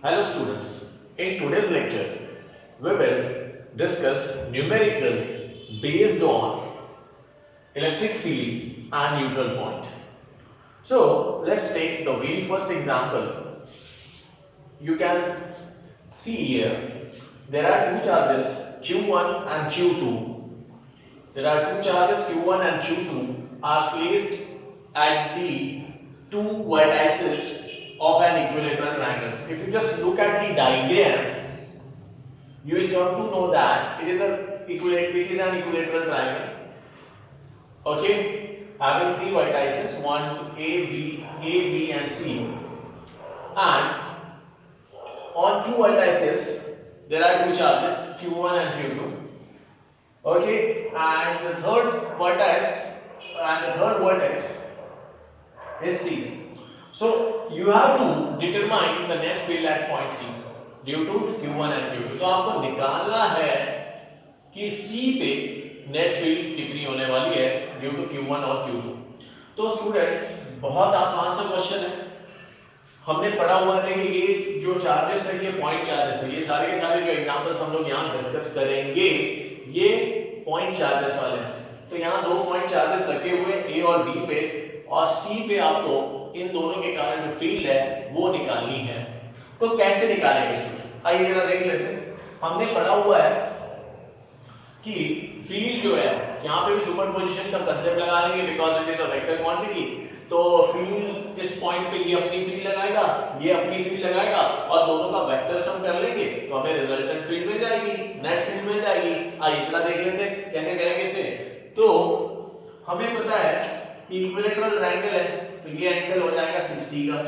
Hello students, in today's lecture we will discuss numericals based on electric field and neutral point. So let's take the very first example. You can see here there are two charges Q1 and Q2. There are two charges Q1 and Q2 are placed at the two vertices of an equilateral triangle. If you just look at the diagram, you will come to know that it is an equilateral triangle. Okay, having three vertices, one A, B, and C, and on two vertices there are two charges Q1 and Q2. Okay, and the third vertex is C. So you have to determine the net field at point C due to Q1 and Q2. तो आपको निकालना है कि C पे net field कितनी होने वाली है ड्यू टू Q1 और Q2. तो स्टूडेंट बहुत आसान सा क्वेश्चन है. हमने पढ़ा हुआ है कि ये जो चार्जेस है ये पॉइंट चार्जेस है. ये सारे के सारे जो एग्जांपल्स हम लोग यहाँ डिस्कस करेंगे ये पॉइंट चार्जेस वाले हैं. तो यहाँ दो पॉइंट चार्जेस रखे हुए A और B पे, और C पे आपको इन दोनों के कारण जो फील्ड है वो निकालनी है. तो कैसे निकालेंगे स्टूडेंट, आइए जरा देख लेते हैं. हमने पढ़ा हुआ है कि फील्ड जो है यहाँ पे भी सुपरपोजिशन का कंसेप्ट लगा लेंगे because it is a vector quantity. तो फील्ड इस पॉइंट पे ये अपनी फील्ड लगाएगा, ये अपनी फील्ड लगाएगा, और दोनों का वेक्टर सम कर लेंगे तो हमें रिजल्टेंट फील्ड मिल जाएगी, नेट फील्ड मिल जाएगी. आइए इतना देख लेते हैं कैसे करेंगे इसे. तो हमें पता है कि इक्विलेटरल ट्रायंगल है तो ये एंगल हो जाएगा 60 का.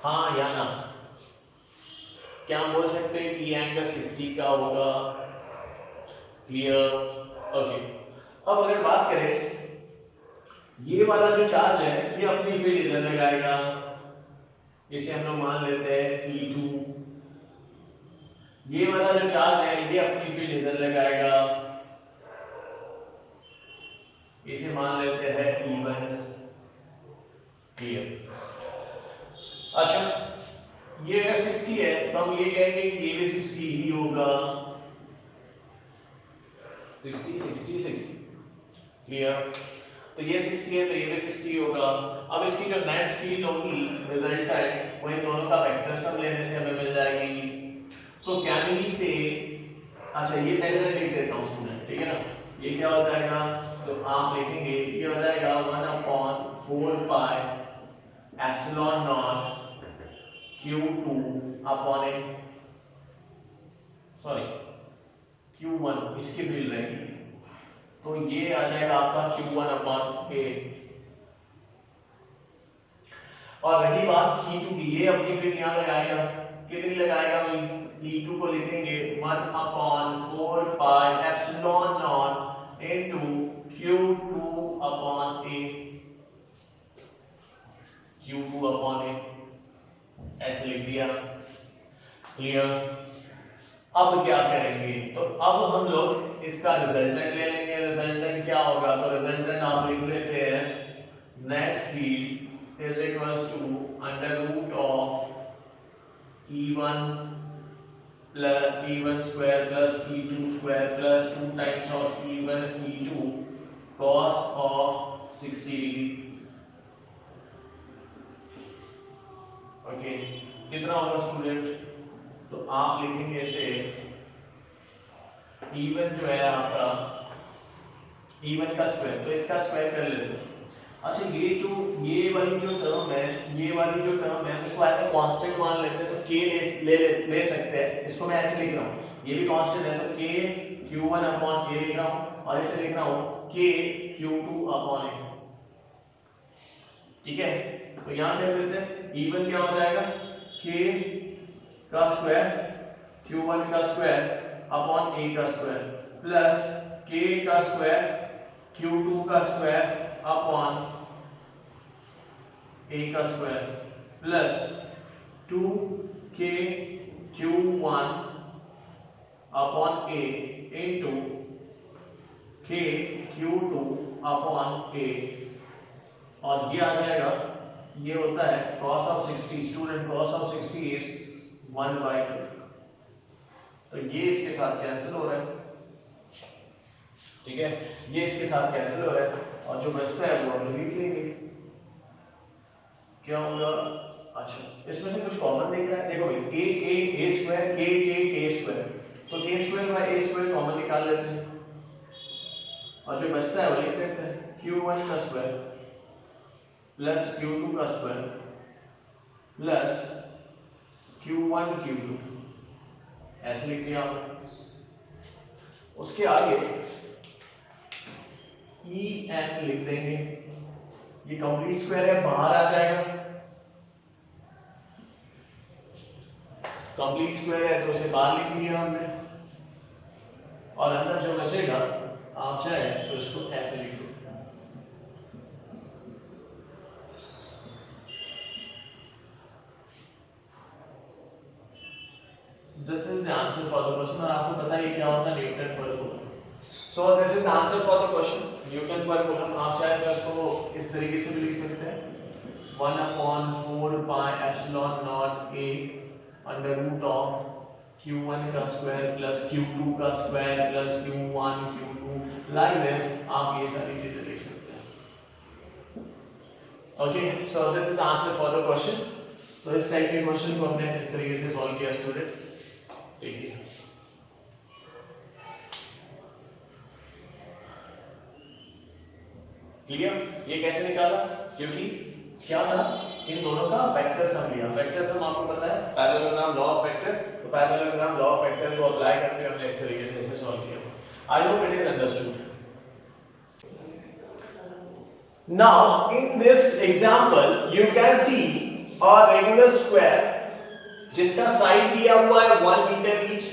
हाँ या ना, क्या हम बोल सकते हैं कि ये एंगल 60 का होगा? क्लियर? ओके. अब अगर बात करें ये वाला जो चार्ज है ये अपनी फील्ड इधर लगाएगा, इसे हम लोग मान लेते हैं E2. ये वाला जो चार्ज है ये अपनी फील्ड इधर लगाएगा, इसे मान लेते हैं E1. क्लियर? अच्छा, ये अगर 60 है तो हम ये कहेंगे कि ये भी 60 ही होगा. 60 60 60. क्लियर? तो ये 60 है तो ये भी 60 होगा. अब इसकी जो नेट फील्ड होगी रिजल्टेंट वो इन दोनों का वेक्टर सम लेने से हमें मिल जाएगी. तो कैनवी से, अच्छा ये पहले मैं लिख देता हूँ स्टूडेंट, ठीक है ना. ये क्या हो जाएगा, तो आप लिखेंगे ये हो जाएगा 1/4 pi epsilon not Q2 upon A, sorry Q1 इसकी फील्ड रहेगी. तो ये आ जाएगा आपका Q1 अपॉन ए. और रही बात E2 की, ये अपनी फील्ड यहाँ लगाएगा. कितनी लगाएगा? E2 को लिखेंगे 1/4 pi epsilon naught into Q2 upon A. Q2 upon A ऐसे लिख दिया. क्लियर? अब क्या करेंगे, तो अब हम लोग इसका रिजल्टेंट ले लेंगे. रिजल्टेंट क्या होगा, तो रिजल्टेंट आप लिख लेते हैं net field is equals to under root of E1 plus E1 square plus E2 square plus 2 times of E1 E2 cos of 60 degree. Okay, कितना होगा स्टूडेंट, तो आप लिखेंगे इसे E1 जो है आपका E1 का स्क्वायर, तो इसका स्क्वायर कर लेते हैं. अच्छा, ये वाली जो टर्म है उसको ऐसे कांस्टेंट मान लेते हैं. तो k ले सकते हैं. इसको मैं ऐसे लिख रहा हूँ, ये भी कांस्टेंट है तो k Q1 अपॉन k लिख रहा हूँ, और इसे लिख रहा हूँ k Q2 अपॉन a. ठीक है, तो यहां कर देते हैं. E1 क्या हो जाएगा, k का स्क्वायर Q1 का स्क्वायर अपॉन a का स्क्वायर प्लस k का स्क्वायर Q2 का स्क्वायर अपॉन a का square plus 2k Q1 upon a into k Q2 upon a. और ये आ जाएगा ये होता है cos of 60, student cos of 60 is 1/2, तो ये इसके साथ कैंसिल हो रहा है, ठीक है, ये इसके साथ कैंसिल हो रहा है और जो बचता है वो हम लिख लेंगे, क्या होगा, अच्छा इसमें से कुछ कॉमन दिख रहा है, देखो भाई a स्क्वायर k स्क्वायर, तो k square by a square common निकाल लेते हैं और जो बचता है वो लिख देते हैं q1 का स्क्वायर प्लस q2 का स्क्वायर प्लस q1 q2, ऐसे लिख दिया आपने। उसके आगे en लिख देंगे, ये कंप्लीट स्क्वायर है, बाहर आ जाएगा, कंप्लीट स्क्वायर है तो उसे बाहर लिख लिया हमने और अंदर जो बचेगा आप चाहे तो इसको ऐसे लिख सकते हैं। This is the answer for the question और आपको पता है क्या होता है न्यूटन पर coulomb. So this is the answer for the question Newton पर कूलम। आप चाहे तो इसको इस तरीके से भी लिख सकते हैं 1/4 pi epsilon naught a under root of q1 का स्क्वायर प्लस q2 का square plus q1 q2 like this, आप ये सारी चीजें लिख सकते हैं। Okay, so this is the answer for the question. तो इस टाइप के क्वेश्चन को हमने इस तरीके से सॉल्व किया स्टूडेंट, ठीक है। क्लियर, ये कैसे निकाला, क्योंकि क्या था, इन दोनों का वेक्टर सम लिया। वेक्टर सम आपको पता है पैरेललोग्राम लॉ ऑफ वेक्टर, तो पैरेललोग्राम लॉ ऑफ वेक्टर को अप्लाई करके हमने इस तरीके से इसे सॉल्व किया। I hope it is understood. Now in this example you can see a regular square जिसका साइड दिया हुआ है 1 मीटर ईच।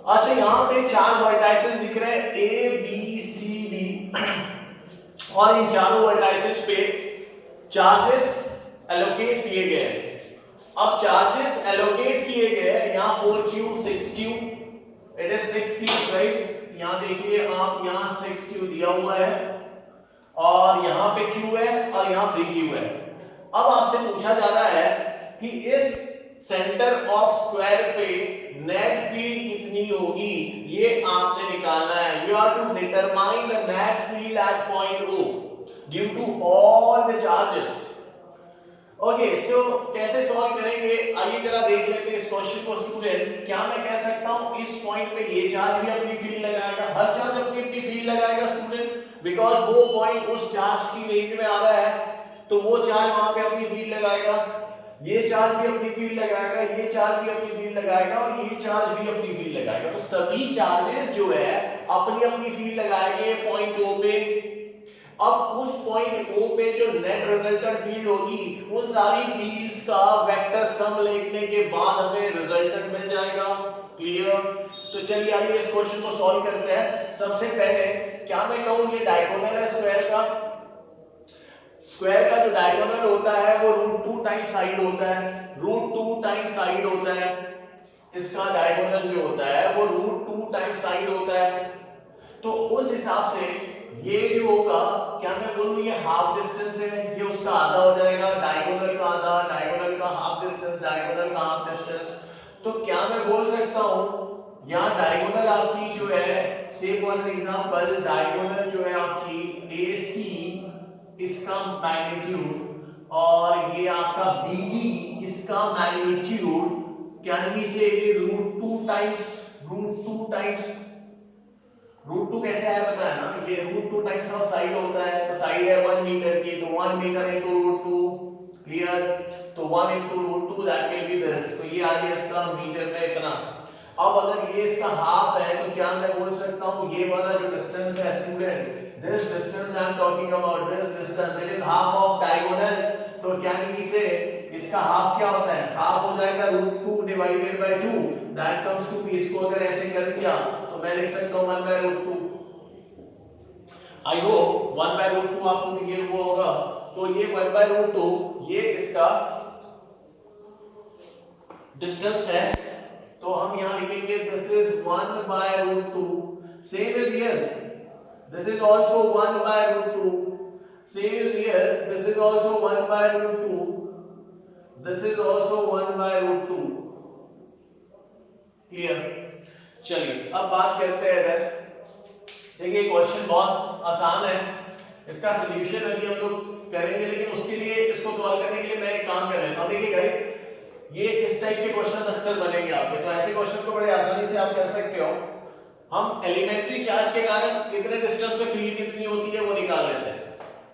अच्छा, यहां पे 4 वर्टाइसेस दिख रहे हैं A B C D और इन चारों वर्टाइसेस पे चार्जेस एलोकेट किए गए हैं। अब चार्जेस एलोकेट किए गए हैं, यहाँ 4q 6q, it is 6q guys, यहाँ देखिए आप, यहाँ 6q दिया हुआ है और यहाँ पे q है और यहाँ 3q है। अब आपसे पूछा जा रहा है कि इस सेंटर ऑफ स्क्वायर पे नेट फील्ड कितनी होगी, ये आपने निकालना है। You have to determine the net field at point O due to all the charges. Okay, so कैसे सॉल्व करेंगे, आइए जरा देख लेते हैं इस क्वेश्चन को स्टूडेंट। क्या मैं कह सकता हूं इस पॉइंट पे ये चार्ज भी अपनी फील्ड लगाएगा, हर चार्ज अपनी फील्ड लगाएगा स्टूडेंट, बिकॉज वो पॉइंट उस चार्ज की रेंज में आ रहा है, तो वो चार्ज वहां पे अपनी फील्ड लगाएगा, ये चार्ज भी अपनी फील्ड लगाएगा, ये चार्ज भी अपनी फील्ड लगाएगा और ये चार्ज भी अपनी फील्ड लगाएगा। तो सभी चार्जेस जो है अपनी अपनी फील्ड लगाएंगे पॉइंट O पे। अब उस पॉइंट O पे जो नेट रिजल्टेंट फील्ड होगी, उन सारी फील्ड्स का वेक्टर सम लिखने के बाद हमें रिजल्टेंट मिल जाएगा। क्लियर, तो चलिए आइए इस क्वेश्चन को सॉल्व करते हैं। सबसे पहले क्या मैं कहूं ये डायगोनल है स्क्वायर का, स्क्वायर का जो डायगोनल होता है वो √2 टाइम्स साइड होता है, √2 टाइम्स साइड होता है, इसका डायगोनल जो होता है वो √2 टाइम्स साइड होता है। तो उस हिसाब से ये जो होगा, क्या मैं बोलूं ये हाफ डिस्टेंस है, ये उसका आधा हो जाएगा, डायगोनल का आधा, डायगोनल का हाफ डिस्टेंस, डायगोनल का हाफ डिस्टेंस। तो क्या मैं बोल सकता हूं यहाँ डायगोनल आपकी जो है, से फॉर एग्जांपल डायगोनल जो है आपकी AC, इसका मैग्नीट्यूड और ये आपका BD, इसका मैग्नीट्यूड कैन बी से √2 टाइम्स √2 कैसे आया पता है ना, ये √2 टाइम्स ऑफ साइड होता है, तो साइड है 1 मीटर की, तो 1 मीटर इनटू √2। क्लियर, तो 1 into √2 that will be this, तो ये आ गया इसका मीटर में इतना। अब अगर ये इसका हाफ है तो क्या मैं बोल सकता हूं ये वाला जो डिस्टेंस है student, this distance I am talking about, this distance it is half of diagonal. तो कैन वी से इसका हाफ क्या होता है, हाफ हो जाएगा √2 divided by 2, that comes to be, इसको अगर ऐसे कर दिया तो मैं लिख सकता हूं 1/√2। आई होप 1/√2 आपको क्लियर हुआ होगा। तो ये 1/√2 ये इसका डिस्टेंस है, तो हम यहां लिखेंगे this is 1/√2, same is here, this is also 1/√2, Same is here. This is also 1 by root 2. This is also 1 by root 2. Clear? चलिए अब बात करते हैं इधर। देखिए क्वेश्चन बहुत आसान है, इसका सॉल्यूशन अभी हम लोग करेंगे, लेकिन उसके लिए इसको सॉल्व करने के लिए मैं एक काम कर लेता हूं। देखिए गाइस, ये इस टाइप के क्वेश्चंस अक्सर बनेंगे आपके, तो ऐसे क्वेश्चन को बड़े आसानी से आप कर सकते हो। हम एलिमेंट्री चार्ज के कारण कितने डिस्टेंस पे फील्ड कितनी होती है वो निकाल लेते हैं।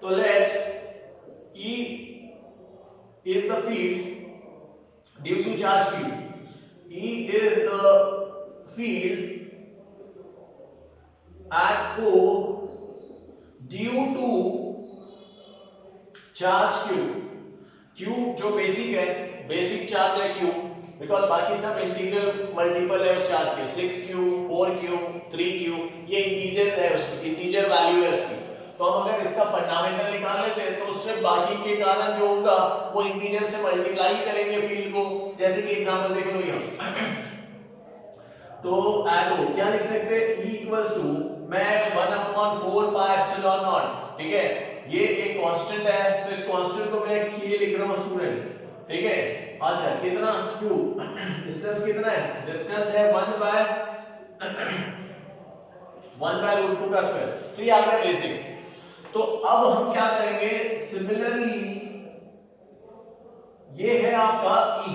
तो late E is the field due to charge Q. E is the field at O due to charge Q. Q जो बेसिक है, बेसिक चार्ज है Q, बिकॉज बाकी सब इंटीग्रल मल्टीपल है उस चार्ज के, 6Q 4Q 3Q, ये integer है, उसकी इंटीजर वैल्यू है उसकी। तो हम अगर इसका फंडामेंटल निकाल लेते हैं तो उससे बाकी के कारण जो होगा वो इंटीजर से मल्टीप्लाई करेंगे फील्ड को। जैसे कि एग्जांपल देख लो यहाँ, तो एट O क्या लिख सकते हैं, E इक्वल्स टू मैं 1/4 पाई एप्सिलॉन नॉट, ठीक है, ये एक कांस्टेंट है, तो इस कांस्टेंट को मैं K लिख रहा हूं स्टूडेंट, ठीक है। अच्छा कितना Q, डिस्टेंस कितना है, डिस्टेंस है 1 बाय रूट 2 का स्क्वायर। तो ये आ गया बेसिक। तो अब हम क्या करेंगे, सिमिलरली ये है आपका E,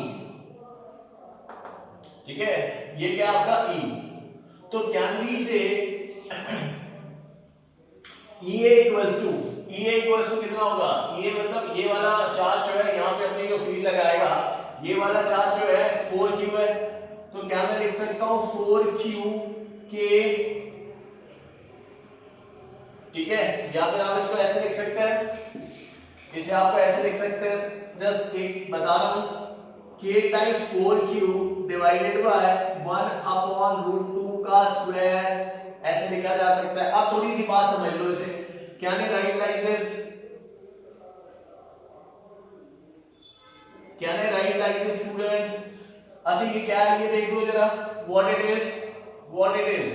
ठीक है, ये क्या आपका E, तो कैन वी से EA इक्वल्स टू कितना होगा, EA मतलब ये वाला चार्ज जो है यहाँ पे अपनी जो फील्ड लगाएगा, ये वाला चार्ज जो है 4Q है, तो क्या मैं लिख सकता हूँ 4Q K, ठीक है, या फिर आप इसको ऐसे लिख सकते हैं, इसे आपको ऐसे लिख सकते हैं, जस्ट एक बता रहा हूं, K times 4Q divided by 1/√2 का स्क्वायर, ऐसे लिखा जा सकता है। अब थोड़ी सी बात समझ लो इसे, can I right like this, can I right like this student. अच्छा ये क्या है, ये देख लो जरा, व्हाट इट इज,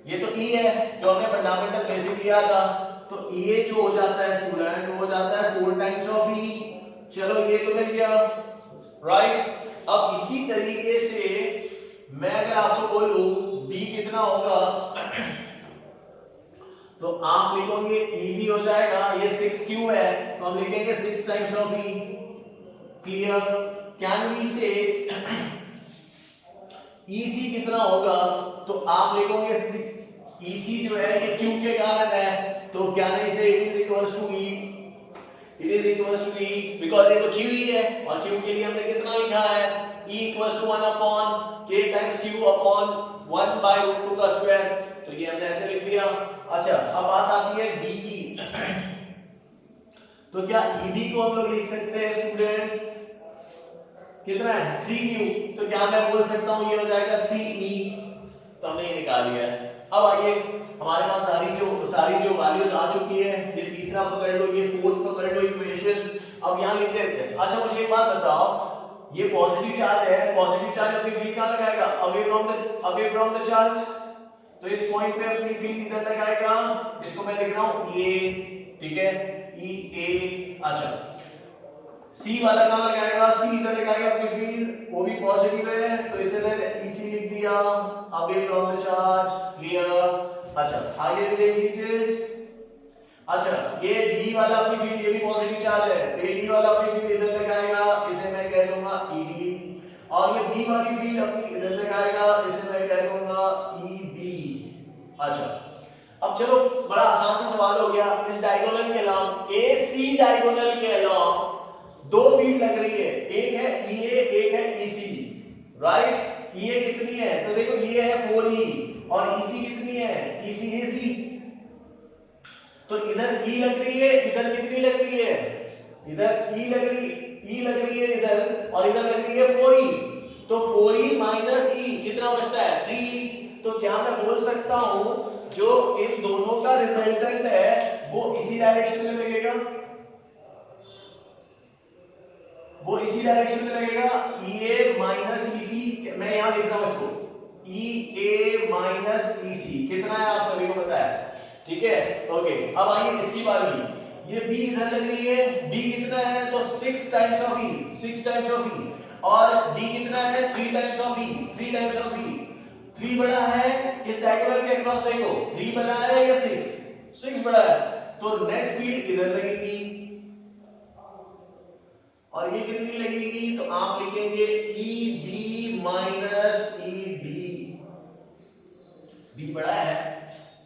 ये तो E है जो हमने फंडामेंटल बेसिक लिया था, तो EA जो हो जाता है स्टूडेंट, वो हो जाता है 4 टाइम्स ऑफ E। चलो ये तो मिल गया, राइट। अब इसी तरीके से मैं अगर आपको बोलूं B कितना होगा, तो आप लिखोगे E भी हो जाएगा, ये 6Q है तो हम लिखेंगे 6 times of E। Clear? Can we say EC कितना होगा, तो आप लिखोगे EC जो है ये Q के कारण है, तो क्या नहीं say it is equals to E, because ये तो Q ही है, और Q के लिए हमने कितना लिखा है, E equals to 1/K times Q upon 1 by root 2 का स्क्वायर, तो ये हमने ऐसे लिख दिया। अच्छा अब बात आती है D की, तो क्या ED को हम लोग लिख सकते हैं स्टूडेंट, कितना है 3Q, तो क्या मैं बोल सकता हूं ये हो जाएगा 3E, तो हमने ये निकाल लिया है। अब आइए हमारे पास सारी जो वैल्यूज आ चुकी है, ये तीसरा पकड़ लो, ये फोर्थ पकड़ लो इक्वेशन, अब यहां लिख देते हैं। अच्छा मुझे एक बात बताओ, ये पॉजिटिव चार्ज है, पॉजिटिव चार्ज अपनी फील्ड कहां लगाएगा, अवे फ्रॉम द चार्ज, तो इस पॉइंट पे अपनी फील्ड इधर लगाएगा, इसको मैं लिख रहा हूं EA, ठीक है, EA। अच्छा C वाला कहां लगाएगा, C इधर लगाएगा अपनी फील्ड, वो भी पॉजिटिव है, तो इसे मैंने EC लिख दिया, away from the charge. Clear? अच्छा आगे भी देख लीजिए। अच्छा ये D वाला अपनी फील्ड, ये भी पॉजिटिव चार्ज है, तो ये D वाला अपनी फील्ड इधर लगाएगा, इसे मैं कह दूंगा ED, और ये B वाली फील्ड अपनी इधर लगाएगा, इसे मैं कह दूंगा EB। अच्छा अब चलो बड़ा आसान सा सवाल हो गया, इस डायगोनल के अलावा AC डायगोनल के अलावा दो फील्ड लग रही है, एक है EA एक है EC, राइट। EA कितनी है, तो देखो EA है 4E और EC कितनी है, EC है C, तो इधर E लग रही है, इधर कितनी लग रही है, इधर E लग रही है इधर, और इधर लग रही है 4E, तो 4E माइनस E कितना बचता है 3E, तो क्या मैं बोल सकता हूं जो इन दोनों का रिजल्टेंट है वो इसी डायरेक्शन में लगेगा, वो इसी डायरेक्शन में लगेगा, EA माइनस EC, मैं यहां लिख रहा हूं इसको EA माइनस EC, कितना है आप सभी को पता है, ठीक है। ओके अब आइए इसकी बारी, ये b इधर लग रही है, b कितना है तो 6 times of e, 6 times of e, और d कितना है 3 times of e, 3 times of e। 3 बड़ा है, इस डायगोनल के अक्रॉस देखो 3 बड़ा है या 6, 6 बड़ा है, तो नेट फील्ड इधर लगेगी और ये कितनी लगेगी तो आप लिखेंगे EB माइनस ED, b बड़ा है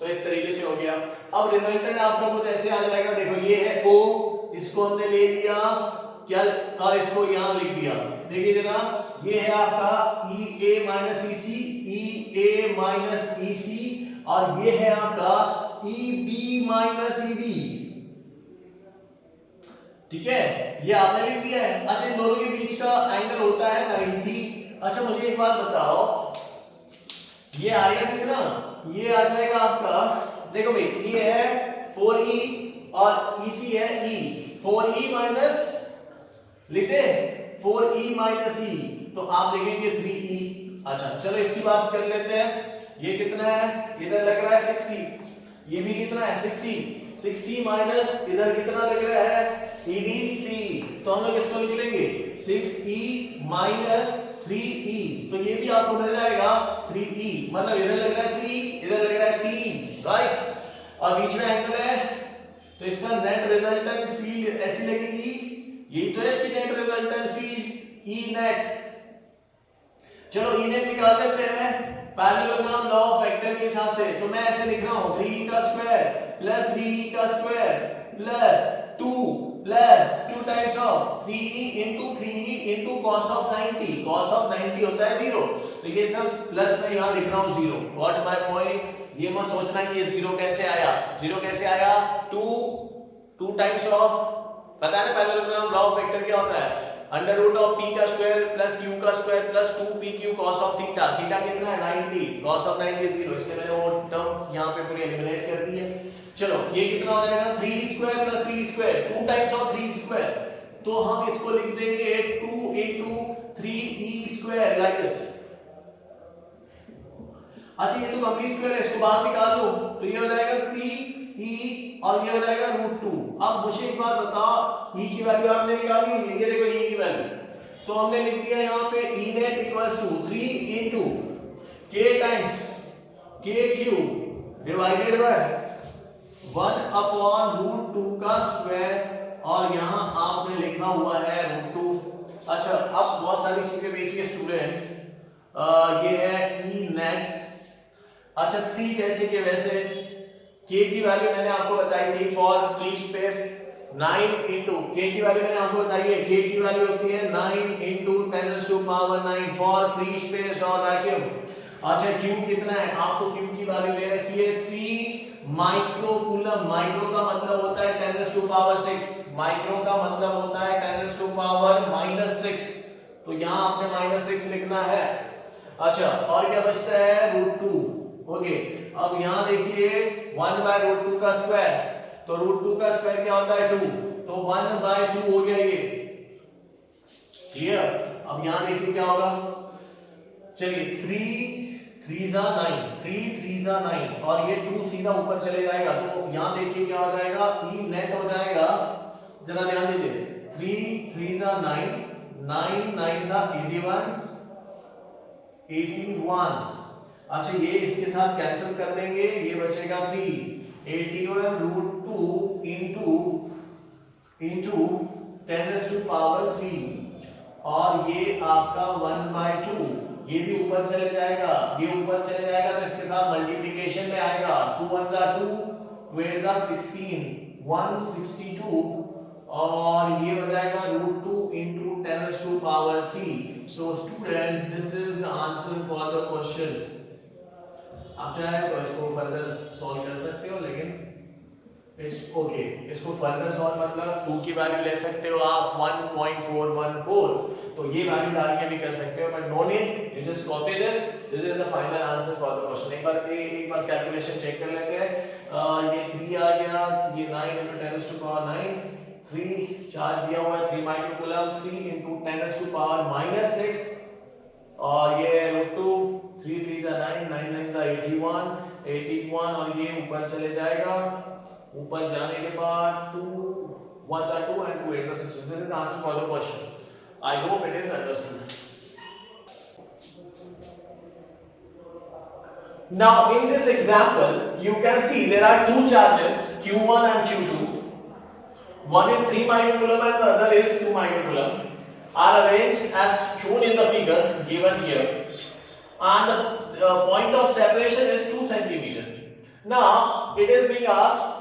तो इस तरीके से हो गया। अब रिजल्टेंट आपका कुछ ऐसे आ जाएगा, देखो ये है O, इसको हमने ले लिया क्या और इसको यहां लिख दिया, देखिए जरा ये है आपका EA minus EC, EA minus EC, और ये है आपका EB माइनस ED, ठीक है, ये आपने लिख दिया है। अच्छा इन दोनों के बीच का एंगल होता है 90। अच्छा मुझे एक बात बताओ, ये आएगा कितना, ये आ जाएगा आपका, देखो भाई ये है 4e और EC है E, 4e माइनस लिखते 4e माइनस E, तो आप लिखेंगे 3e। अच्छा चलो इसकी बात कर लेते हैं, ये कितना है, इधर लग रहा है 6e, ये भी कितना है 6e, 6e माइनस इधर कितना लग रहा है ED 3, तो हम लोग इसको लिख लेंगे 6e माइनस 3e, तो ये भी आपको मिल जाएगा 3e, मतलब इधर लग रहा है 3, इधर लग रहा है 3, राइट, और बीच में एंगल है, तो इसका नेट रिजल्टेंट फील्ड ऐसी लगेगी, यही तो है इसकी net resultant field E net. चलो E नेट निकाल लेते हैं पैरेललोग्राम लॉ ऑफ वेक्टर के हिसाब से, तो मैं ऐसे लिख रहा हूं 3e का स्क्वायर प्लस 3e का square plus 2 times of 3e into 3e into cos of 90, cos of 90 होता है 0, तो ये सब प्लस में यहां लिख रहा हूं 0, व्हाट माय पॉइंट, ये मत सोचना कि ये 0 कैसे आया, 0 कैसे आया, 2 टाइम्स ऑफ, पता है ना पैरेललोग्राम लॉ ऑफ वेक्टर क्या होता है, अंडर रूट ऑफ p का स्क्वायर प्लस q का square plus 2pq cos of theta, theta कितना है 90, cos ऑफ 90 0, इसलिए मैंने वो टर्म यहां पे पूरी एलिमिनेट कर दी है। चलो ये कितना हो जाएगा 3 square plus 3 square, 2 times of 3 square, तो हम इसको लिख देंगे 2 into 3e square like this. अच्छा ये तो कंप्लीट स्क्वायर है, इसको बाहर निकाल लो, तो ये हो जाएगा 3e और ये हो जाएगा √2। अब मुझे एक बात बताओ, e की वैल्यू आपने निकाली, ये देखो e की वैल्यू, तो हमने लिख दिया यहाँ पे e net equals to 3 into k times kq divided by 1 upon √2 का स्क्वायर, और यहाँ आपने लिखा हुआ है √2। अच्छा अब बहुत सारी चीजें देखिए स्टूडेंट, ये है e net, अच्छा 3 जैसे कि वैसे k की वैल्यू मैंने आपको बताई थी for free space 9 into k की वैल्यू मैंने आपको बताई है, k की वैल्यू होती है 9 into 10⁻⁹ फॉर फ्री स्पेस और वैक्यूम। अच्छा q कितना है, आपको q की वैल्यू ले रखी है 3 माइक्रोकूलम, माइक्रो का मतलब होता है 10⁻⁶, माइक्रो का मतलब होता है 10⁻⁻�6, तो यहाँ आपने -6 लिखना है। अच्छा और क्या बचता है √2, ओके, अब यहां देखिए 1/√2 का स्क्वायर, तो √2 का स्क्वायर क्या होता है 2, तो 1/2 हो गया ये, क्लियर। अब यहां देखिए क्या होगा, चलिए 3 3 9 और ये 2 सीधा ऊपर चले जाएगा, तो यहां देखिए क्या हो जाएगा e नेट हो जाएगा, जरा ध्यान दीजिए 3 9 9 81। अच्छा ये इसके साथ कैंसिल कर देंगे, ये बचेगा 3 81√2 into 10⁻³ और ये आपका 1/2, ये भी ऊपर चले जाएगा, ये ऊपर चले जाएगा तो इसके साथ मल्टीप्लिकेशन में आएगा, 2 1 2 2 8 16 162 और ये हो जाएगा √2 into 10⁻³। So student, this is the answer for the question। आप चाहे तो इसको फर्दर सॉल्व कर सकते हो, लेकिन इट्स ओके, इसको फर्दर सॉल्व मतलब 2 की वैल्यू ले सकते हो आप 1.414, तो ये वैल्यू डाल के भी कर सकते हो, but no need, you just copy this is the final answer for the question. एक बार कैलकुलेशन चेक कर लेते हैं, ये 3 आ गया, ये 9 into 10⁻⁹, 3 चार्ज दिया हुआ है 3 माइक्रोकूलम, 3 into 10⁻⁻⁶, और ये √2, 3 3 9 9 9 81 और ये ऊपर चले जाएगा, ऊपर जाने के बाद 2 1 are 2 and 2 8 are 16. This is the answer for the question. I hope it is understood. Now in this example you can see there are two charges Q1 and Q2. One is 3 microcoulomb and the other is 2 microcoulomb are arranged as shown in the figure given here, and the point of separation is 2 centimeter. Now it is being asked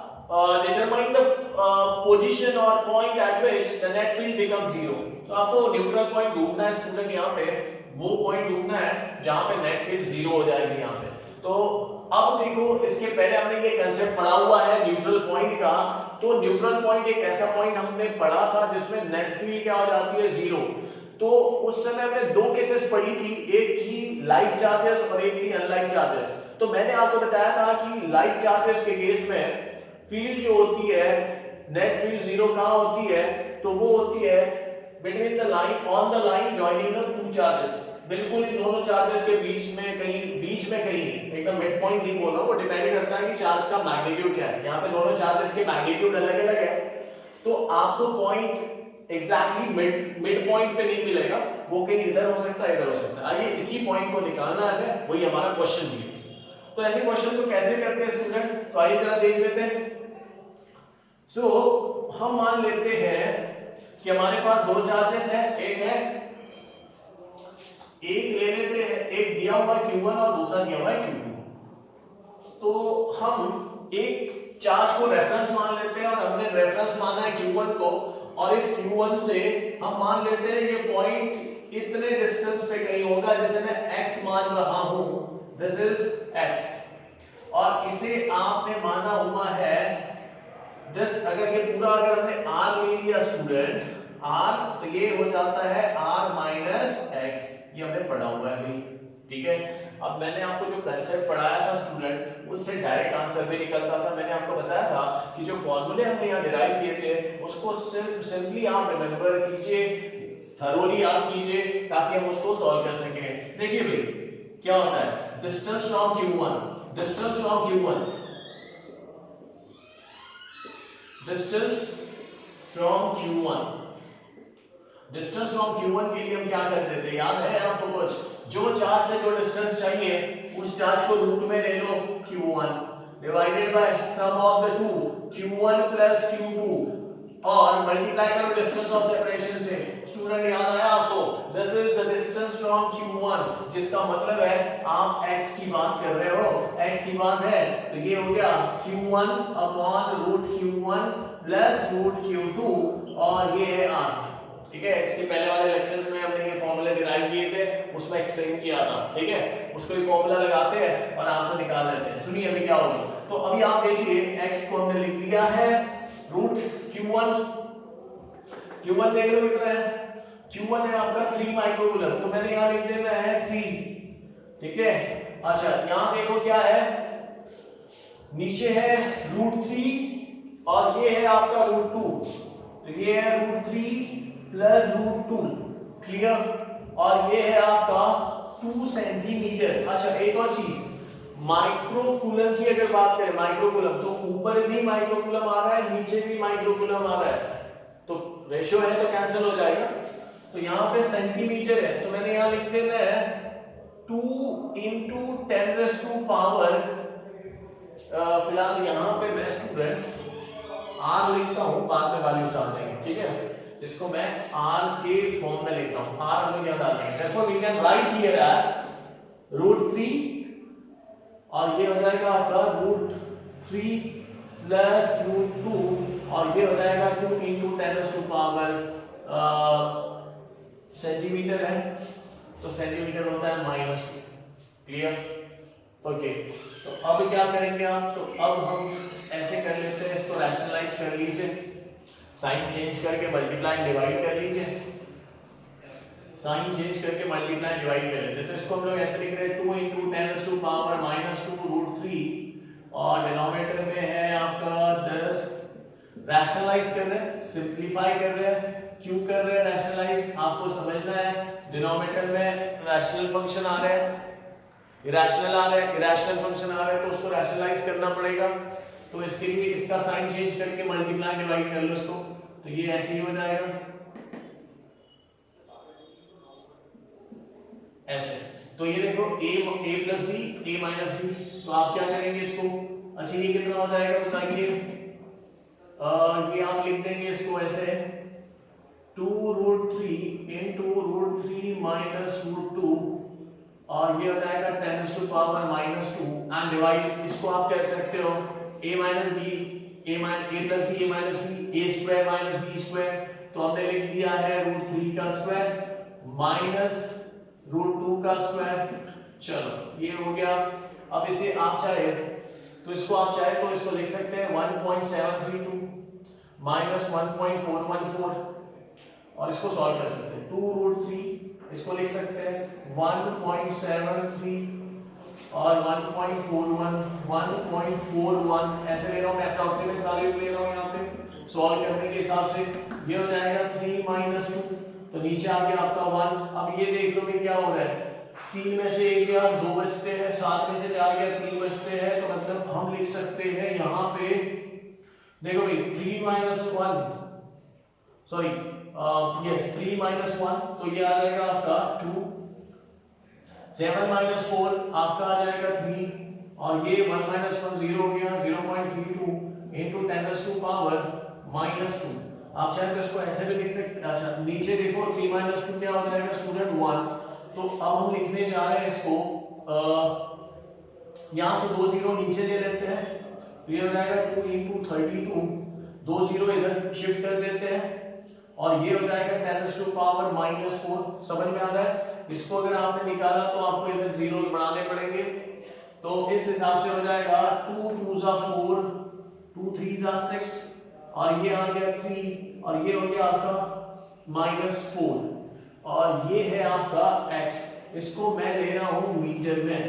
determine the position or point at which the net field becomes zero. तो आपको neutral point ढूंढना है student, यहाँ पे वो point ढूंढना है जहाँ पे नेट फील्ड जीरो हो जाएगी यहाँ पे। तो अब देखो इसके पहले हमने ये कंसेप्ट पढ़ा हुआ है न्यूट्रल पॉइंट का। तो न्यूट्रल पॉइंट एक ऐसा पॉइंट हमने पढ़ा था जिसमें नेट फील्ड क्या हो जाती है जीरो। तो उस समय हमने दो केसेस पढ़ी थी, एक थी लाइक चार्जेस और एक थी अनलाइक चार्जेस। तो मैंने आपको बताया था कि लाइक चार्जेस के केस में फील्ड जो होती है नेट फील्ड जीरो कहाँ होती है, तो वो होती है between the line on the line joining the two charges, बिल्कुल इन दोनों चार्जेस के बीच में कहीं एकदम मिड पॉइंट नहीं बोल रहा हूँ, वो डिपेंड करता है कि चार्ज का मैग्नीट्यूड क्या है। यहाँ पे दोनों चार्जेस के मैग्नीट्यूड अलग अलग है, तो आपको पॉइंट एग्जैक्टली मिड पॉइंट पे नहीं मिलेगा, वो कहीं इधर हो सकता है इधर हो सकता है। आइए इसी पॉइंट को निकालना है, वही हमारा क्वेश्चन भी है। तो ऐसे क्वेश्चन को कैसे करते हैं स्टूडेंट, तो आइए जरा देख लेते हैं। हम मान लेते हैं कि हमारे पास दो चार्जेस है, एक ले लेते हैं, एक दिया हुआ है Q1 और दूसरा दिया हुआ है Q2। तो हम एक चार्ज को रेफरेंस मान लेते हैं और हमने रेफरेंस माना है Q1 को, और इस Q1 से हम मान लेते हैं ये पॉइंट इतने डिस्टेंस पे कहीं होगा, जैसे मैं x मान रहा हूं, दिस इज x, और इसे आपने माना हुआ है दिस, अगर ये पूरा अगर हमने r ले लिया स्टूडेंट r, तो ये हो जाता है r माइनस x, ये हमने पढ़ा हुआ है भाई, ठीक है। अब मैंने आपको जो कंसेप्ट पढ़ाया था स्टूडेंट, उससे डायरेक्ट आंसर भी निकलता था। मैंने आपको बताया था कि जो फॉर्मूले हमने यहाँ डिराइव किए थे उसको सिंपली आप रिमेंबर कीजिए, थरोली याद कीजिए, ताकि हम उसको सॉल्व कर सकें। देखिए भाई क्या होता है, distance from Q1, distance from Q1, distance from Q1, distance from Q1 के लिए हम क्या करते थे, याद है आपको कुछ, जो चार्ज से जो डिस्टेंस चाहिए उस चार्ज को रूट में ले लो Q1 divided by sum of the two Q1 plus Q2 और मल्टीप्लाई करो डिस्टेंस ऑफ सेपरेशन से। स्टूडेंट याद आया आपको, this is the distance from Q1, जिसका मतलब है आप x की बात कर रहे हो, x की बात है, तो ये हो गया Q1 upon root Q1 plus root Q2, और ये है r, ठीक है। इसके पहले वाले लेक्चर्स में हमने ये फॉर्मूला डिराइव किए थे, उसमें एक्सप्लेन किया था, ठीक है। उसको ही फॉर्मूला लगाते हैं और आंसर निकाल लेते हैं। सुनिए अभी क्या होगा, तो अभी आप देखिए x को हमने लिख दिया है रूट Q1 देख लो कितना है, Q1 है आपका 3 माइक्रोकूलम, तो मैंने यहाँ लिख देना है 3, ठीक है। अच्छा यहाँ देखो क्या है, नीचे है रूट 3 और ये है आपका रूट 2, तो ये है रूट 3 प्लस रूट 2, क्लियर, और ये है आपका 2 सेंटीमीटर। अच्छा एक और चीज, माइक्रोकूलम की अगर बात करें, माइक्रोकूलम तो ऊपर भी माइक्रोकूलम आ रहा है, नीचे भी माइक्रोकूलम आ रहा है, तो रेशियो है तो कैंसिल हो जाएगा। तो यहाँ पे सेंटीमीटर है, तो मैंने यहाँ लिख देना है 2 into 10⁻⁴, फिलहाल यहाँ पे मैं स्टूडेंट r लिखता हूँ, बाद में वैल्यूज डाल देंगे, ठीक है। इसको मैं r के फॉर्म में लिखता हूँ, r हम लोग यहाँ डाल देंगे, therefore we can write here as √3, और ये हो जाएगा आपका √3 प्लस √2, और ये हो जाएगा 2 into 10⁻⁴ सेंटीमीटर है, तो सेंटीमीटर होता है -2, क्लियर, ओके। तो अब क्या करेंगे आप, तो अब हम ऐसे कर लेते हैं, इसको रैशनलाइज कर लीजिए, साइन चेंज करके मल्टीप्लाई डिवाइड कर लीजिए, साइन चेंज करके मल्टीप्लाई डिवाइड कर लेते हैं। तो इसको हम लोग ऐसे लिख रहे हैं 2 into 10⁻⁻² √3, और डिनोमिनेटर में है आपका 10, रैशनलाइज कर रहे हैं, सिंपलीफाई कर रहे हैं, क्यों कर रहे हैं रैशनलाइज, आपको समझना है। डिनोमिनेटर में रैशनल फंक्शन आ रहा है, इरेशनल आ रहा है, इरेशनल फंक्शन आ रहा है, तो उसको रैशनलाइज करना पड़ेगा। तो इसके लिए इसका साइन चेंज करके मल्टीप्लाई डिवाइड कर लो इसको, तो ये ऐसे ही हो जाएगा ऐसे। तो ये देखो a plus B a minus B, तो आप क्या करेंगे इसको, अच्छा ये कितना हो जाएगा बताइए, ये आप लिख देंगे इसको ऐसे 2√3 इंटू √3 माइनस √2 और ये हो जाएगा 10⁻⁻2 एंड डिवाइड, इसको आप कह सकते हो a minus B a plus B a minus B a square minus B square, तो हमने लिख दिया है √3 का स्क्वायर माइनस √2 का स्क्वायर। चलो ये हो गया। अब इसे आप चाहे तो इसको लिख सकते हैं 1.732 माइनस 1.414 और इसको सॉल्व कर सकते हैं 2√3, इसको लिख सकते हैं 1.73 और 1.41 ऐसे ले रहा हूं मैं, अप्रॉक्सीमेट वैल्यूज ले रहा हूं यहाँ पे सॉल्व करने के हिसाब से। ये हो जाएगा 3 माइनस 2, तो नीचे आ गया आपका 1। अब ये देख लो कि क्या हो रहा है, 3 में से 1 गया 2 बचते हैं, 7 में से 4 गया 3 बचते हैं, तो मतलब हम लिख सकते हैं यहाँ पे देखो भाई 3 माइनस 1 सॉरी यस 3 माइनस 1, तो ये आ जाएगा आपका 2, 7 माइनस 4 आपका आ जाएगा 3 और ये 1 माइनस 1 0 हो गया 0.32 इंटू 10⁻⁻2। आप चाहे तो इसको ऐसे भी लिख सकते हैं। अच्छा नीचे देखो 3 माइनस 2 क्या हो जाएगा स्टूडेंट 1, तो अब हम लिखने जा रहे हैं इसको यहाँ से 2 0 नीचे ले लेते हैं, तो ये हो जाएगा 2 इंटू 32, 2 0 इधर शिफ्ट कर देते हैं और ये हो जाएगा 10⁻⁻4। समझ में आ रहा है? इसको अगर आपने निकाला तो आपको इधर जीरोस बढ़ाने पड़ेंगे, तो इस हिसाब से हो जाएगा 2 2 4 2 3 6 और ये आ गया 3 और ये हो गया आपका -4 और ये है आपका x। इसको मैं ले रहा हूं मीटर में,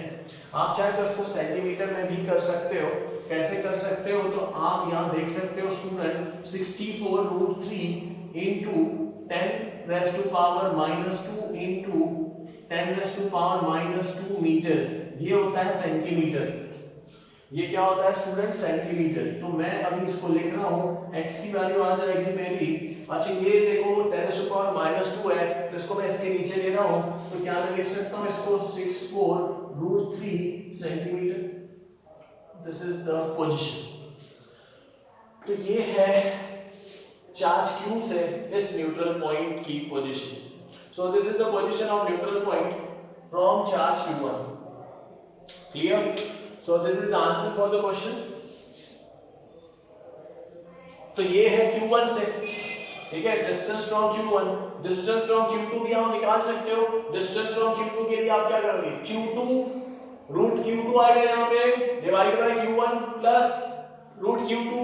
आप चाहे तो इसको सेंटीमीटर में भी कर सकते हो। कैसे कर सकते हो, तो आप यहाँ देख सकते हो स्टूडेंट 64√3 इंटू 10⁻⁻2 इंटू 10⁻⁻2 मीटर, ये होता है सेंटीमीटर। ये क्या होता है स्टूडेंट, सेंटीमीटर। तो मैं अभी इसको लिख रहा हूँ, x की वैल्यू आ जाएगी मेरी, अच्छा ये देखो 10⁻⁻2 है, तो इसको मैं इसके नीचे ले रहा हूँ, तो क्या मैं लिख सकता हूँ इसको 64√3 centimetre. This is the position. तो ये है चार्ज q से इस न्यूट्रल पॉइंट की position. So this is the position of neutral point from charge q1। Clear? So this is the answer for the question। तो ये है Q1 से, ठीक है, distance from Q1। Distance from Q2 भी आप निकाल सकते हो। डिस्टेंस फ्रॉम Q2 के लिए आप क्या करोगे, √Q2 आएगा यहाँ पे divide by Q1 plus √Q2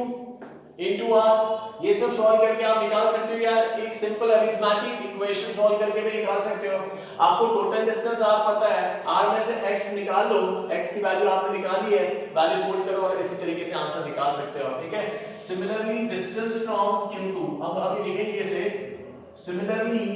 into r। ये सब सॉल्व करके आप निकाल सकते हो यार, एक सिंपल अरिथमेटिक इक्वेशन सॉल्व करके भी निकाल सकते हो। आपको टोटल डिस्टेंस r पता है, r में से x निकाल लो, x की वैल्यू आपने निकाली है, वैल्यू पुट करो और इसी तरीके से आंसर निकाल सकते हो, ठीक है। सिमिलरली डिस्टेंस फ्रॉम Q2, अब अभी लिखेंगे इसे। सिमिलरली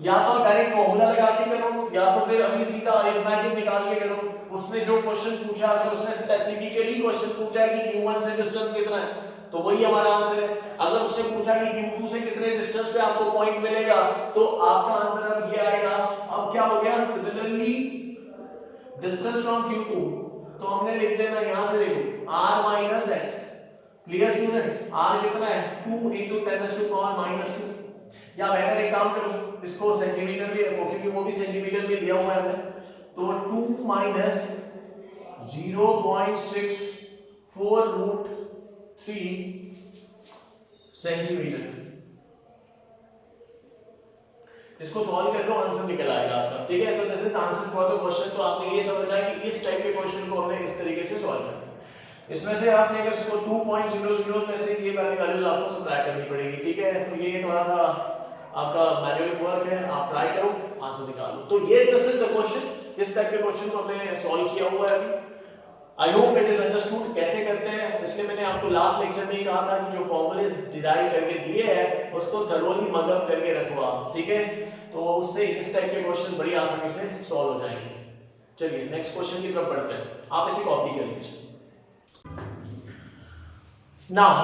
या तो डायरेक्ट फॉर्मूला लगा के करो या तो फिर अभी सीधा अरिथमेटिक निकाल के करो। उसने जो क्वेश्चन पूछा, अगर उसने स्पेसिफिकली क्वेश्चन पूछा है कि Q1 से डिस्टेंस कितना है, तो वही हमारा आंसर है। अगर उसने पूछा कि Q2 से कितने डिस्टेंस पे आपको पॉइंट मिलेगा, तो आपका आंसर अब ये आएगा। अब क्या हो गया, सिमिलरली डिस्टेंस फ्रॉम Q2, तो हमने लिख देना यहां से, देखो r minus x। Clear student? r कितना है 2 इंटू 10⁻⁻2। या बेटर एक काम करो, इसको सेंटीमीटर भी रखो क्योंकि वो भी सेंटीमीटर में दिया हुआ है हमने। तो 2 माइनस 0.64√3 सेंटीमीटर। इसको सॉल्व कर लो, आंसर निकल आएगा आपका, ठीक है। तो this is answer for the question. तो आपने ये समझना है कि इस टाइप के क्वेश्चन को हमने इस तरीके से सॉल्व करना है। इसमें से आपने अगर इसको 2.00 में से ये वाली वैल्यूज आपको सब्ट्रैक्ट करनी पड़ेगी, ठीक है। तो ये थोड़ा सा आपका मैनुअल वर्क है, आप ट्राई करो, आंसर निकालो। तो ये दिस इज द क्वेश्चन, इस टाइप के क्वेश्चन को हमने सॉल्व किया हुआ है अभी। I hope it is understood कैसे करते हैं। इसलिए मैंने आपको लास्ट लेक्चर में कहा था कि जो फॉर्मूलेस डिराइव करके दिए हैं उसको थरोली मगअप करके रखो आप, ठीक है। तो उससे इस टाइप के क्वेश्चन बड़ी आसानी से सॉल्व हो जाएंगे। चलिए नेक्स्ट क्वेश्चन की तरफ बढ़ते हैं, आप इसे कॉपी कर लीजिए। Now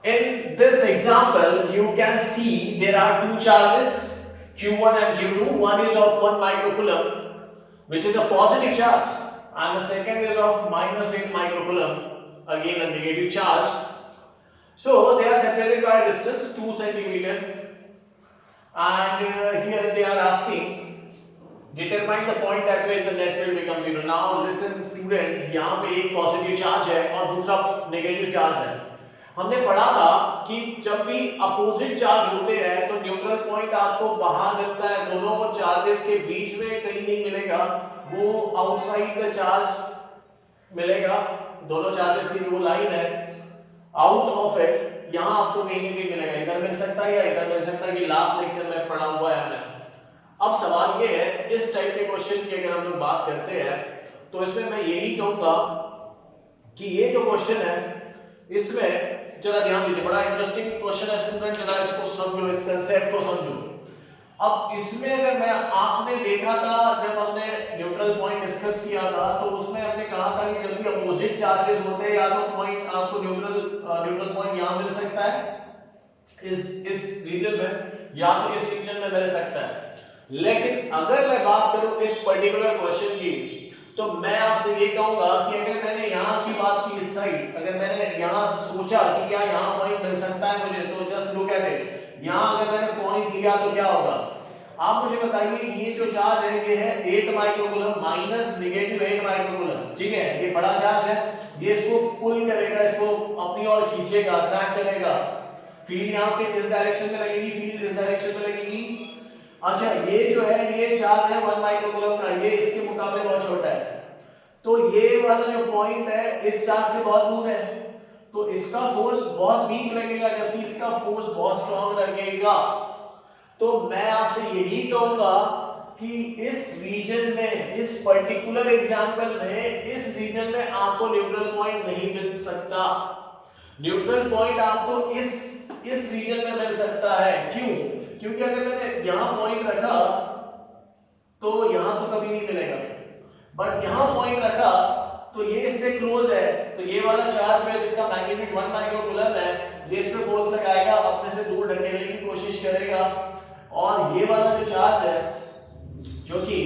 In this example, you can see there are two charges, Q1 and Q2. One is of 1 microcoulomb, which is a positive charge, and the second is of minus 8 microcoulomb, again a negative charge. So they are separated by a distance 2 centimeter, and here they are asking determine the point at which the net field becomes zero. Now listen student, यहाँ पे एक positive charge है और दूसरा negative charge है. हमने पढ़ा था कि जब भी अपोजिट चार्ज होते हैं तो न्यूट्रल पॉइंट आपको बाहर मिलता है, दोनों को चार्जेस के बीच में कहीं नहीं मिलेगा, वो आउटसाइड द चार्ज मिलेगा. दोनों चार्जेस की जो लाइन है आउट ऑफ इट, यहाँ आपको कहीं नहीं मिलेगा, इधर मिल सकता है या इधर मिल सकता है. ये लास्ट लेक्चर में पढ़ा हुआ है हमने. अब सवाल ये है, इस टाइप के क्वेश्चन की अगर हम लोग बात करते हैं तो इसमें मैं यही कहूंगा कि ये जो क्वेश्चन है इसमें जरा ध्यान दीजिए, बड़ा इंटरेस्टिंग क्वेश्चन है स्टूडेंट, जरा इसको समझो, इस कांसेप्ट को समझो. अब इसमें अगर मैं आपने देखा था जब हमने न्यूट्रल पॉइंट डिस्कस किया था तो उसमें हमने कहा था कि जब भी अपोजिट चार्जेस होते हैं या तो पॉइंट आपको न्यूट्रल पॉइंट यहां मिल सकता है इस रीजन में या तो इस रीजन में मिल सकता है. लेकिन अगर मैं बात करूं इस पर्टिकुलर क्वेश्चन की तो मैं आपसे ये कहूंगा कि अगर मैंने यहाँ की बात की इस साइड, अगर मैंने यहाँ सोचा कि क्या यहाँ पॉइंट मिल सकता है मुझे, तो जस्ट लुक एट इट. यहाँ अगर मैंने पॉइंट लिया तो क्या होगा आप मुझे बताइए. ये जो चार्ज है ये है 8 माइक्रोकूलम माइनस नेगेटिव 8 माइक्रोकूलम, ठीक है. ये बड़ा चार्ज है, ये इसको पुल करेगा, इसको अपनी ओर खींचेगा, अट्रैक्ट करेगा. फील्ड यहाँ पे इस डायरेक्शन में लगेगी, फील्ड इस डायरेक्शन में लगेगी. अच्छा ये जो है ये चार्ज है 1 माइक्रोकूलम का, ये इसके मुकाबले बहुत छोटा है, तो ये वाला जो पॉइंट है इस चार्ज से बहुत दूर है, तो इसका फोर्स बहुत वीक लगेगा जबकि इसका फोर्स बहुत स्ट्रांग लगेगा. तो मैं आपसे यही कहूंगा कि इस रीजन में, इस पर्टिकुलर एग्जांपल में, इस रीजन में आपको न्यूट्रल पॉइंट नहीं मिल सकता. न्यूट्रल पॉइंट आपको इस रीजन में मिल सकता है. क्यों? क्योंकि अगर मैंने यहां पॉइंट रखा तो यहां तो कभी नहीं मिलेगा, बट यहां पॉइंट रखा तो ये इससे क्लोज है, तो ये वाला चार्ज है जिसका मैग्नीट्यूड 1 माइक्रोकूलम है, ये इस पे फोर्स लगाएगा, अपने से दूर ढकेलने की कोशिश करेगा. और ये वाला जो चार्ज है जो कि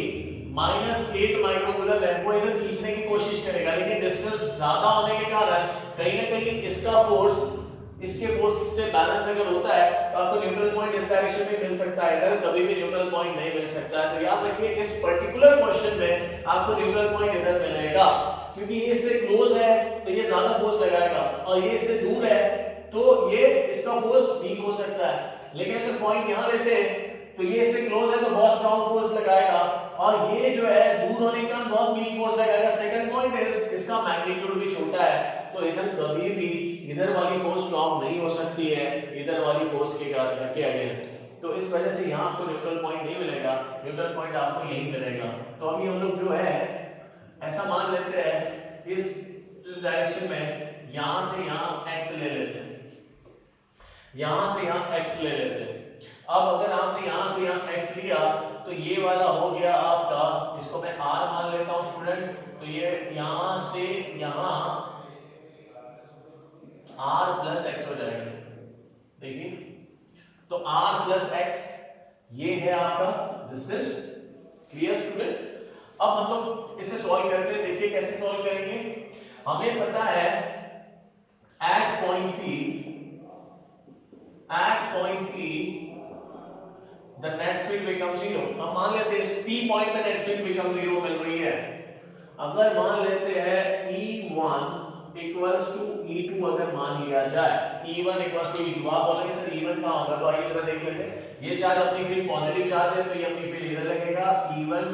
-8 माइक्रोकूलम है वो इधर खींचने की कोशिश करेगा, लेकिन डिस्टेंस ज्यादा होने के कारण कहीं ना कहीं इसका फोर्स इसके फोर्स से बैलेंस अगर होता है तो आपको न्यूट्रल पॉइंट इस डायरेक्शन में मिल सकता है, इधर कभी भी न्यूट्रल पॉइंट नहीं मिल सकता है. तो याद रखिए इस पर्टिकुलर क्वेश्चन में आपको न्यूट्रल पॉइंट इधर मिलेगा, क्योंकि ये इससे क्लोज है तो ये ज्यादा फोर्स लगाएगा, और ये इससे दूर है तो ये इसका फोर्स वीक हो सकता है. लेकिन अगर पॉइंट यहां लेते हैं तो ये इससे क्लोज है तो बहुत स्ट्रांग फोर्स लगाएगा, और ये जो है दूर होने के कारण बहुत वीक फोर्स लगाएगा. सेकंड पॉइंट इज इसका मैग्नीट्यूड भी छोटा है, तो इधर कभी भी इधर वाली फोर्स स्ट्रांग नहीं हो सकती है इधर वाली फोर्स के अगेंस्ट. तो इस वजह से यहाँ आपको न्यूट्रल पॉइंट नहीं मिलेगा, न्यूट्रल पॉइंट आपको यहीं मिलेगा. तो अभी हम लोग जो है ऐसा मान लेते हैं इस डायरेक्शन में यहां से यहां x ले लेते हैं, यहां से यहां x ले लेते हैं. अब अगर आपने यहां से यहां x लिया तो ये वाला हो गया आपका, इसको मैं r मान लेता हूं स्टूडेंट, तो ये यहां से यहां r प्लस x हो जाएगा. देखिए तो r प्लस x ये है आपका डिस्टेंस. Clear student? अब हम लोग इसे सॉल्व करते हैं. देखिए कैसे सॉल्व करेंगे. हमें पता है at point P the net field become 0. अब मान लेते हैं इस P पॉइंट पे नेट फील्ड बिकम 0 मिल रही है. अगर मान लेते हैं E1 इक्वल्स टू E2 अगर मान लिया जाए, E1 इक्वल्स टू E2, आप बोलेंगे सर E1 कहां होगा, तो आइए जरा देख लेते हैं. ये चार्ज अपनी फील्ड पॉजिटिव चार्ज है तो ये अपनी फील्ड इधर लगेगा E1.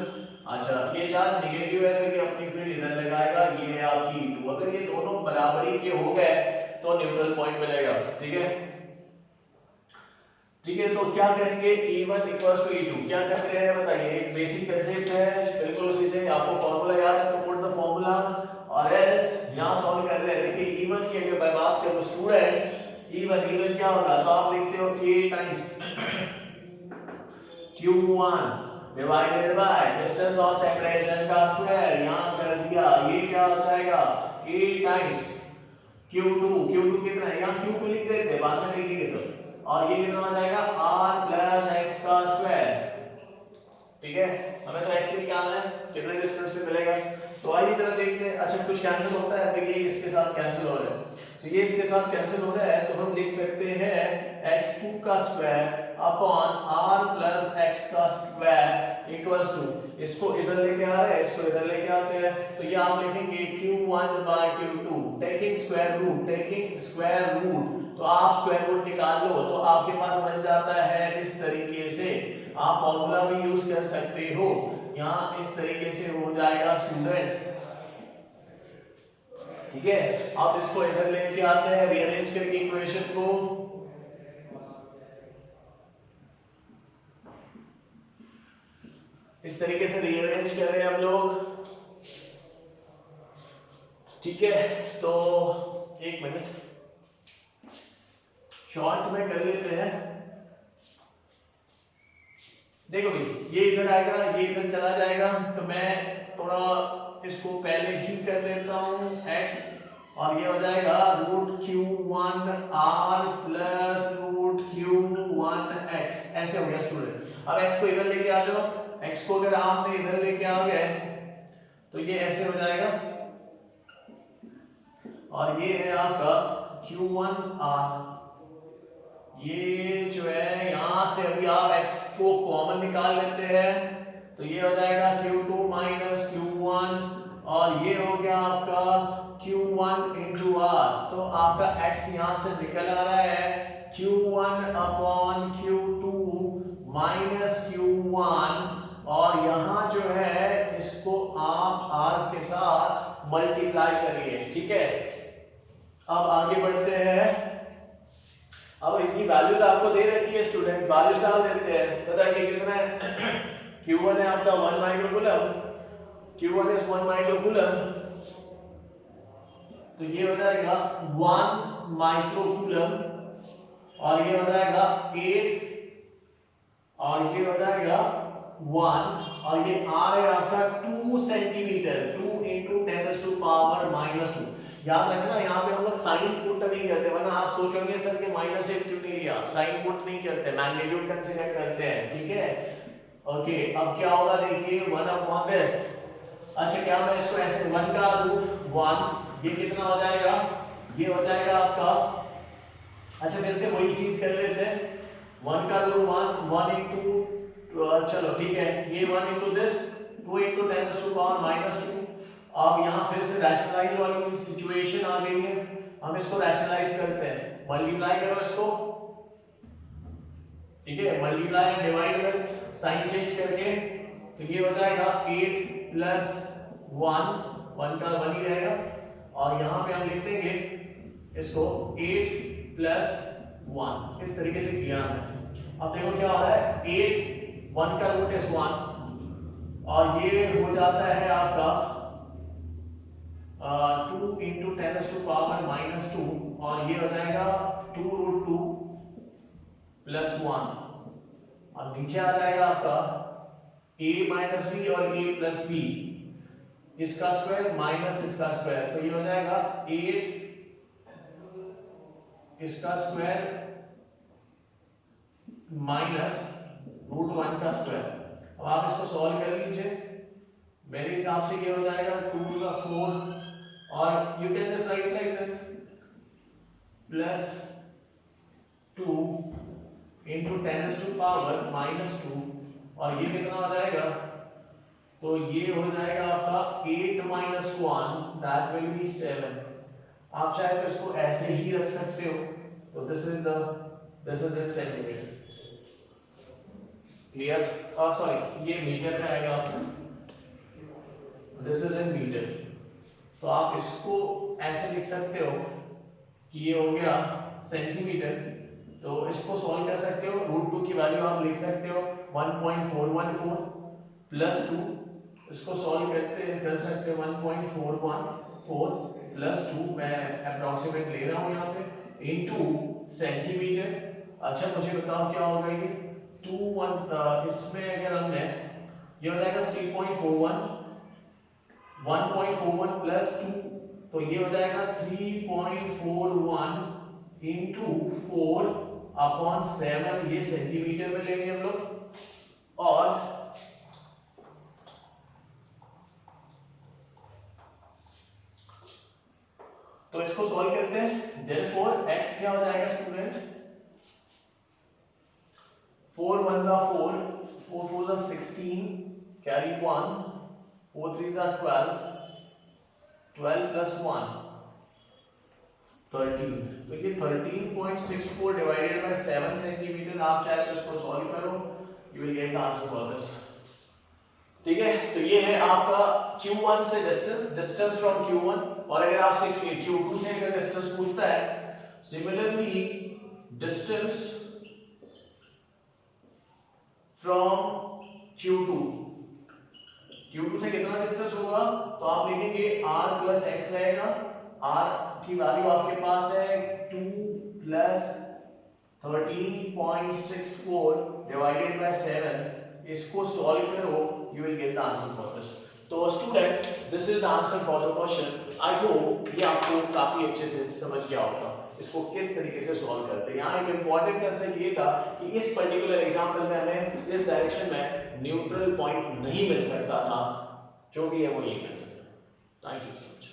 अच्छा ये चार्ज नेगेटिव है तो ये अपनी फील्ड इधर लगाएगा, ये है आपकी E2. अगर ये दोनों बराबरी के हो गए तो न्यूट्रल पॉइंट मिलेगा. ठीक है, ठीक है. तो क्या करेंगे, E1 इक्वल्स टू E2 क्या करते हैं बताइए. एक बेसिक कंसेप्ट है, बिल्कुल उसी से आपको फार्मूला याद है तो पुट द फार्मूलास और एल्स यहां सॉल्व कर रहे हैं. देखिए E1 की अगर मैं बात करूं स्टूडेंट्स, E1 क्या होगा, तो आप लिखते हो K times Q1 divided by distance of separation का स्क्वायर. यहां कर दिया, ये क्या हो जाएगा K टाइम्स Q2 कितना है, यहाँ Q2 लिख देते हैं, बाद में लिखेंगे सब। और ये कितना हो जाएगा r प्लस एक्स का स्क्वायर, ठीक है। हमें तो x ही निकालना है, कितने डिस्टेंस पे मिलेगा। तो आइए जरा देखते हैं। अच्छा कुछ कैंसिल होता है, तो ये इसके साथ कैंसिल हो रहा है, तो ये इसके साथ कैंसिल हो रहा है, तो हम लिख सकते हैं x2 का square upon r plus x का स्क्वायर इक्वल्स टू, इसको इधर लेके आ रहे हैं, इसको इधर लेके आते हैं, तो ये आप लिखेंगे q1 bye q2 taking square root, तो आप स्क्वायर रूट निकाल लो, तो आपके पास बन जाता है इस तरीके से। आप फॉर्मूला भी यूज कर सकते हो, यहाँ इस तरीके से हो जाएगा स्टूडेंट, ठीक है। आप इसको इधर लेके आते हैं, रीअरेंज करके इक्वेशन को, इस तरीके से रीअरेंज कर रहे हैं हम लोग, ठीक है। तो एक मिनट शॉर्ट में कर लेते हैं। देखो भाई, ये इधर आएगा, ये इधर चला जाएगा, तो मैं थोड़ा इसको पहले ही कर देता हूं x, और ये हो जाएगा root q1 r plus root q1 x, ऐसे हो गया स्टूडेंट। अब x को इधर लेके आ जाओ, x को अगर आपने इधर लेके आ गए तो ये ऐसे हो जाएगा, और ये है आपका q1 r, ये जो है यहां से अभी आप x को कॉमन निकाल लेते हैं, तो ये हो जाएगा q2 माइनस q1, और ये हो गया आपका q1 इंटू r, तो आपका x यहां से निकल आ रहा है q1 upon q2 minus q1, और यहां जो है इसको आप r के साथ मल्टीप्लाई करिए, ठीक है। अब आगे बढ़ते हैं। अब इनकी वैल्यूज आपको दे रखी है स्टूडेंट, वैल्यूज डाल देते हैं। पता है कितना है, q1 है आपका 1 माइक्रोकूलम, q1 इज 1 माइक्रोकूलम, तो ये हो जाएगा 1 माइक्रोकूलम, और ये हो जाएगा 8, और ये हो जाएगा 1, और ये r है आपका 2 सेंटीमीटर, 2 into 10 to power -2। याद रखना यहाँ पे हम लोग साइन पुट नहीं करते, वरना आप सोचोगे सर कि -1 क्यों नहीं लिया, साइन पुट नहीं करते, मैग्नीट्यूड कंसीडर करते हैं, ठीक है। ओके, अब क्या होगा देखिए 1 अपॉन दिस, अच्छा क्या मैं इसको ऐसे 1 का रूट 1, ये कितना हो जाएगा, ये हो जाएगा आपका, अच्छा फिर से वही चीज कर लेते हैं, 1 का रूट 1 into चलो ठीक है, ये 1 into this 2 into 10 to power -2। अब यहाँ फिर से रैशनलाइज वाली सिचुएशन आ गई है, हम इसको रैशनलाइज करते हैं, मल्टीप्लाई करो इसको, ठीक है, multiply and divide with sign change करके, तो ये हो जाएगा 8 प्लस 1, 1 का 1 ही रहेगा, और यहाँ पे हम लिख देंगे इसको 8 प्लस 1, इस तरीके से किया हमने। अब देखो क्या हो रहा है, 8 1 का रूट इज 1, और ये हो जाता है आपका 2 into 10 to power -2, और ये हो जाएगा 2 रूट 2 प्लस 1, और नीचे आ जाएगा आपका a माइनस बी और a प्लस बी, इसका स्क्वायर माइनस इसका स्क्वायर, तो ये हो जाएगा 8 इसका स्क्वायर माइनस रूट 1 का स्क्वायर। अब आप इसको सॉल्व कर लीजिए, मेरे हिसाब से ये हो जाएगा 2 to the 4, और you can just right like this plus 2 into 10 to power -2, और ये कितना हो जाएगा, तो ये हो जाएगा आपका 8 minus 1, that will be 7। आप चाहे तो इसको ऐसे ही रख सकते हो, तो this is in centimeter, clear? Sorry ये मीटर में आएगा, this is in meter, तो आप इसको ऐसे लिख सकते हो कि ये हो गया सेंटीमीटर, तो इसको सॉल्व कर सकते हो, रूट 2 की वैल्यू आप लिख सकते हो 1.414 प्लस 2, इसको सॉल्व कर सकते हो 1.414 प्लस 2, मैं अप्रॉक्सीमेट ले रहा हूँ यहाँ पे, इनटू सेंटीमीटर। अच्छा मुझे बताओ क्या होगा ये 2 इसमें अगर हमने, ये हो जाएगा 3.41, 1.41 प्लस 2, तो ये हो जाएगा 3.41 इंटू 4/7, ये सेंटीमीटर में लेंगे हम लोग। और तो इसको सॉल्व करते हैं। देयरफॉर x क्या हो जाएगा स्टूडेंट, 4 1 4, 4 4 16, कैरी 1, 4 3 12, 12 प्लस 1 13। तो ये 13.64 डिवाइडेड बाय 7 सेंटीमीटर। आप चाहे तो इसको सॉल्व करो, you will get the answer for this. ठीक है, तो ये है आपका Q1 से डिस्टेंस फ्रॉम Q1। और अगर आपसे Q2 से अगर डिस्टेंस पूछता है, सिमिलरली डिस्टेंस फ्रॉम Q2 से कितना डिस्टेंस होगा, तो आप लिखेंगे r प्लस एक्स रहेगा। r की वैल्यू आपके पास है 2 प्लस 13.64 डिवाइडेड बाय 7। इसको सॉल्व करो, you will get the answer for this. तो student, this is the answer for the question. I hope ये आपको काफी अच्छे से समझ गया होगा इसको किस तरीके से सॉल्व करते हैं। यहाँ एक इंपॉर्टेंट कंसेप्ट ये था कि इस पर्टिकुलर एग्जांपल में हमें इस डायरेक्शन में न्यूट्रल पॉइंट नहीं मिल सकता था, जो भी है वो ये मिल सकता है। Thank you so much.